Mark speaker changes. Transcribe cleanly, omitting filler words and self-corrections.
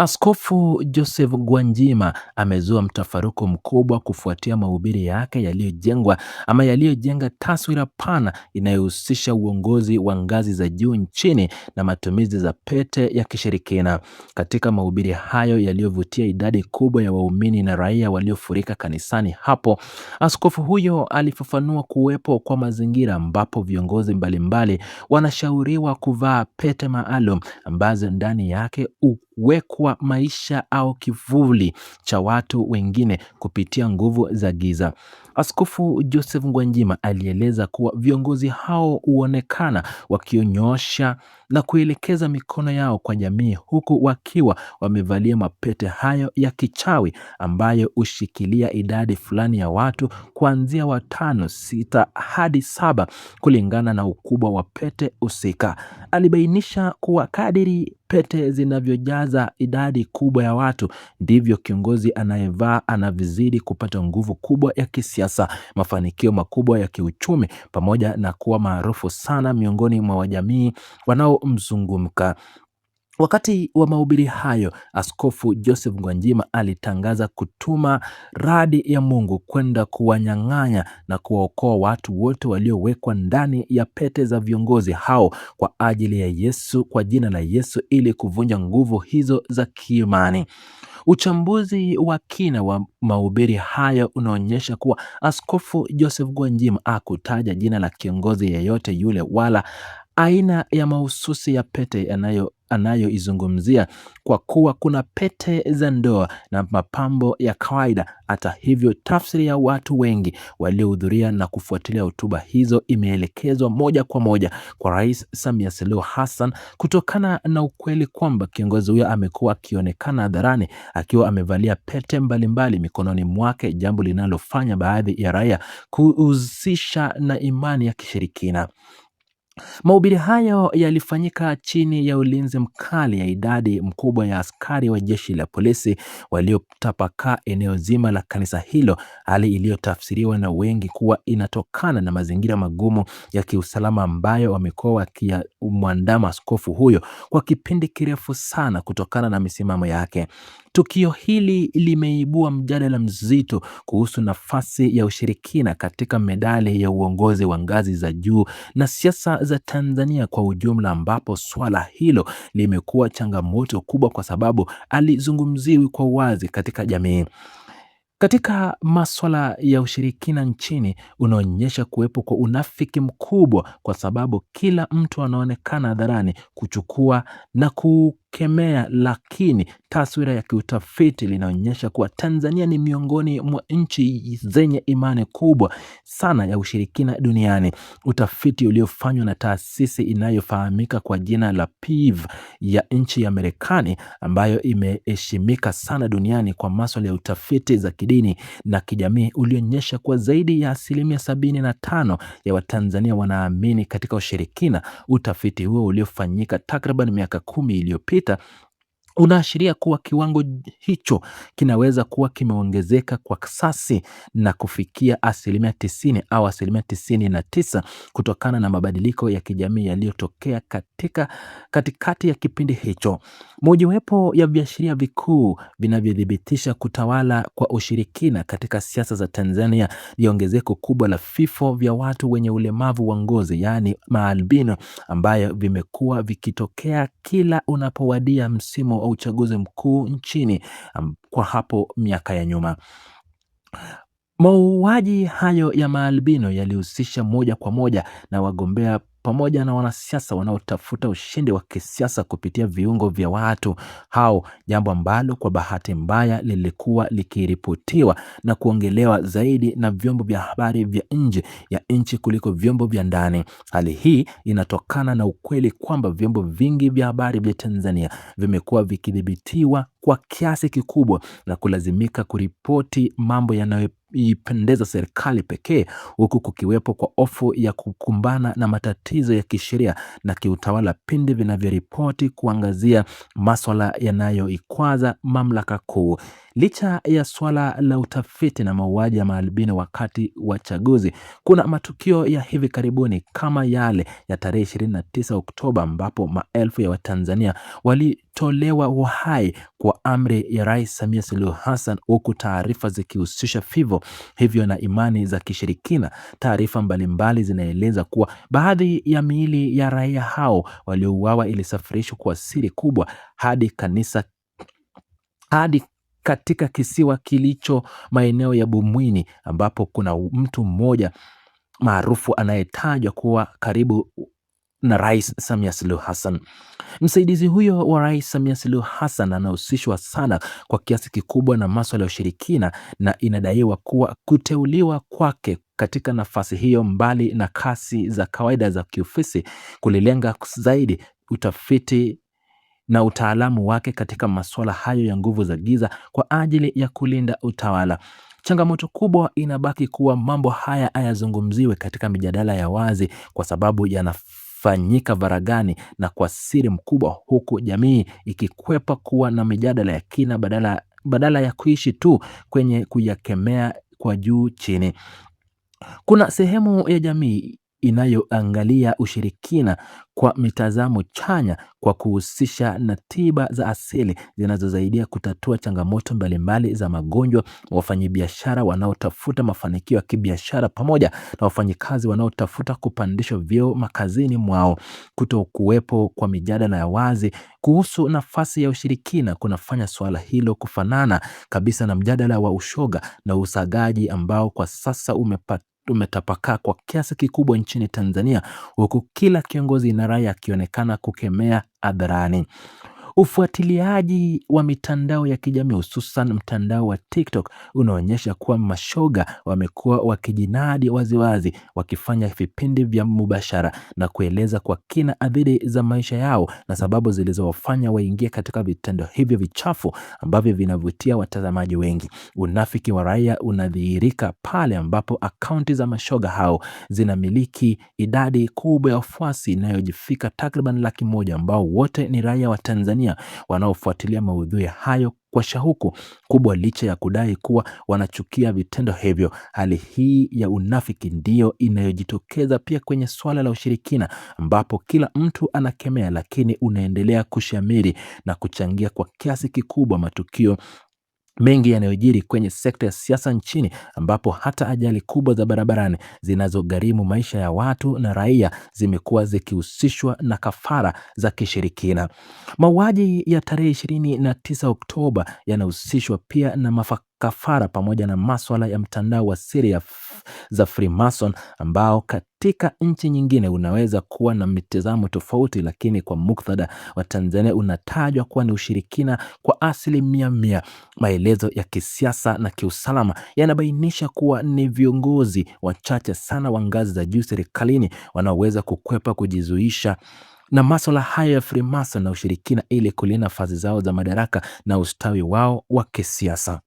Speaker 1: Askofu Joseph Gwajima amezua mtafaruku mkubwa kufuatia mahubiri yake yaliyojenga taswira pana inayohusisha uongozi wa ngazi za juu nchini na matumizi za pete ya kishirikina. Katika mahubiri hayo yaliyovutia idadi kubwa ya waumini na raia waliofurika kanisani hapo, askofu huyo alifafanua kuwepo kwa mazingira ambapo viongozi mbalimbali wanashauriwa kuvaa pete maalum ambazo ndani yake huwekwa maisha au kivuli cha watu wengine kupitia nguvu za giza. Askofu Joseph Gwajima alieleza kuwa viongozi hao huonekana wakionyosha na kuelekeza mikono yao kwa jamii huku wakiwa wamevalia mapete hayo ya kichawi ambayo hushikilia idadi fulani ya watu kuanzia 5, 6 hadi 7 kulingana na ukubwa wa pete husika. Alibainisha kuwa kadiri pete zinavyojaza idadi kubwa ya watu ndivyo kiongozi anayevaa anavyozidi kupata nguvu kubwa ya kisiasa, mafanikio makubwa ya kiuchumi pamoja na kuwa maarufu sana miongoni mwa wajamii wanaomzunguka. Wakati wa mahubiri hayo, Askofu Joseph Gwajima alitangaza kutuma radi ya Mungu kwenda kuwanyang'anya na kuwaokoa watu wote waliowekwa ndani ya pete za viongozi hao kwa ajili ya Yesu, kwa jina la Yesu, ili kuvunja nguvu hizo za kiimani. Uchambuzi wa kina wa mahubiri hayo unaonyesha kuwa Askofu Joseph Gwajima hakutaja jina la kiongozi yeyote yule wala aina ya mahususi ya pete anayoizungumzia kwa kuwa kuna pete za ndoa na mapambo ya kawaida. Hata hivyo, tafsiri ya watu wengi waliohudhuria na kufuatilia hotuba hizo imeelekezwa moja kwa moja kwa Rais Samia Suluhu Hassan kutokana na ukweli kwamba kiongozi huyo amekuwa akionekana hadharani akiwa amevalia pete mbalimbali mikononi mwake, jambo linalofanya baadhi ya raia kuhusisha na imani ya kishirikina. Mahubiri hayo yalifanyika chini ya ulinzi mkali ya idadi mkubwa ya askari wa jeshi la polisi waliotapakaa eneo zima la kanisa hilo, hali iliyotafsiriwa na wengi kuwa inatokana na mazingira magumu ya kiusalama ambayo wamekuwa wakimwandama askofu huyo kwa kipindi kirefu sana kutokana na misimamo yake. Tukio hili limeibua mjadala mzito kuhusu nafasi ya ushirikina katika medali ya uongozi wa ngazi za juu na siasa za Tanzania kwa ujumla, ambapo swala hilo limekuwa changamoto kubwa kwa sababu alizungumziwi kwa wazi katika jamii. Katika masuala ya ushirikina nchini unaonyesha kuwepo kwa unafiki mkubwa kwa sababu kila mtu anaonekana hadharani kuchukua na kukemea, lakini taswira ya kiutafiti linaonyesha kuwa Tanzania ni miongoni mwa nchi zenye imani kubwa sana ya ushirikina duniani. Utafiti uliofanywa na taasisi inayofahamika kwa jina la PIV ya nchi ya Marekani, ambayo imeheshimika sana duniani kwa masuala ya utafiti za kidini na kijamii, ulionyesha kuwa zaidi ya 75% ya Watanzania wanaamini katika ushirikina. Utafiti huo uliofanyika takriban miaka 10 iliyopita unaashiria kuwa kiwango hicho kinaweza kuwa kimeongezeka kwa kasi na kufikia 90% au 99% kutokana na mabadiliko ya kijamii yaliyotokea katikati ya kipindi hicho. Mojawapo ya viashiria vikuu vinavyothibitisha kutawala kwa ushirikina katika siasa za Tanzania ni ongezeko kubwa la vifo vya watu wenye ulemavu wa ngozi, yaani maalbino, ambayo vimekuwa vikitokea kila unapowadia msimu wa uchaguzi mkuu nchini kwa hapo miaka ya nyuma. Mauaji hayo ya maalbino yalihusisha moja kwa moja na wagombea pamoja na wanasiasa wanaotafuta ushindi wa kisiasa kupitia viungo vya watu hao, jambo ambalo kwa bahati mbaya lilikuwa likiripotiwa na kuongelewa zaidi na vyombo vya habari vya nje ya nchi kuliko vyombo vya ndani. Hali hii inatokana na ukweli kwamba vyombo vingi vya habari vya Tanzania vimekuwa vikidhibitiwa kwa kiasi kikubwa na kulazimika kuripoti mambo yanayoipendeza serikali pekee, huku kukiwepo kwa hofu ya kukumbana na matatizo ya kisheria na kiutawala pindi vinavyoripoti kuangazia masuala yanayoikwaza mamlaka kuu. Licha ya swala la utafiti na mauaji ya maalbino wakati wa chaguzi, kuna matukio ya hivi karibuni kama yale ya tarehe 29 Oktoba ambapo maelfu ya Watanzania walitolewa uhai kwa amri ya Rais Samia Suluhu Hassan, huku taarifa zikihusisha vifo hivyo na imani za kishirikina. Taarifa mbalimbali zinaeleza kuwa baadhi ya miili ya raia hao waliouawa ilisafirishwa kwa siri kubwa hadi katika kisiwa kilicho maeneo ya Bumwini, ambapo kuna mtu mmoja maarufu anayetajwa kuwa karibu na Rais Samia Suluhu Hassan. Msaidizi huyo wa Rais Samia Suluhu Hassan anahusishwa sana kwa kiasi kikubwa na masuala ya ushirikina, na inadaiwa kuwa kuteuliwa kwake katika nafasi hiyo, mbali na kasi za kawaida za kiofisi, kulilenga zaidi utafiti na utaalamu wake katika masuala hayo ya nguvu za giza kwa ajili ya kulinda utawala. Changamoto kubwa inabaki kuwa mambo haya hayazungumziwe katika mijadala ya wazi kwa sababu yanafanyika varagani na kwa siri mkubwa, huku jamii ikikwepa kuwa na mijadala ya kina badala ya kuishi tu kwenye kuyakemea kwa juu chini. Kuna sehemu ya jamii inayoangalia ushirikina kwa mitazamo chanya kwa kuhusisha na tiba za asili zinazosaidia kutatua changamoto mbalimbali za magonjwa, wafanyabiashara wanaotafuta mafanikio ya kibiashara pamoja na wafanyikazi wanaotafuta kupandishwa vyeo makazini mwao. Kutokuwepo kwa mijadala ya wazi kuhusu nafasi ya ushirikina kunafanya swala hilo kufanana kabisa na mjadala wa ushoga na usagaji ambao kwa sasa umetapakaa kwa kiasi kikubwa nchini Tanzania, huku kila kiongozi na raia akionekana kukemea hadharani. Ufuatiliaji wa mitandao ya kijamii hususan mtandao wa TikTok unaonyesha kuwa mashoga wamekuwa wakijinadi waziwazi, wakifanya vipindi vya mubashara na kueleza kwa kina adhiri za maisha yao na sababu zilizowafanya waingie katika vitendo hivyo vichafu ambavyo vinavutia watazamaji wengi. Unafiki wa raia unadhihirika pale ambapo akaunti za mashoga hao zinamiliki idadi kubwa ya wafuasi inayojifika takriban 100,000 ambao wote ni raia wa Tanzania wanaofuatilia maudhui hayo kwa shauku kubwa, licha ya kudai kuwa wanachukia vitendo hivyo. Hali hii ya unafiki ndiyo inayojitokeza pia kwenye swala la ushirikina, ambapo kila mtu anakemea lakini unaendelea kushamiri na kuchangia kwa kiasi kikubwa matukio mengi yanayojiri kwenye sekta ya siasa nchini, ambapo hata ajali kubwa za barabarani zinazogharimu maisha ya watu na raia zimekuwa zikihusishwa na kafara za kishirikina. Mauaji ya tarehe 29 Oktoba yanahusishwa pia na kafara pamoja na masuala ya mtandao wa siri za Freemason, ambao katika nchi nyingine unaweza kuwa na mitazamo tofauti, lakini kwa muktadha wa Tanzania unatajwa kuwa ni ushirikina kwa 100%. Maelezo ya kisiasa na kiusalama yanabainisha kuwa ni viongozi wachache sana wa ngazi za juu serikalini wanaoweza kukwepa kujizuisha na masuala haya ya Freemason na ushirikina ili kulinda nafasi zao za madaraka na ustawi wao wa kisiasa.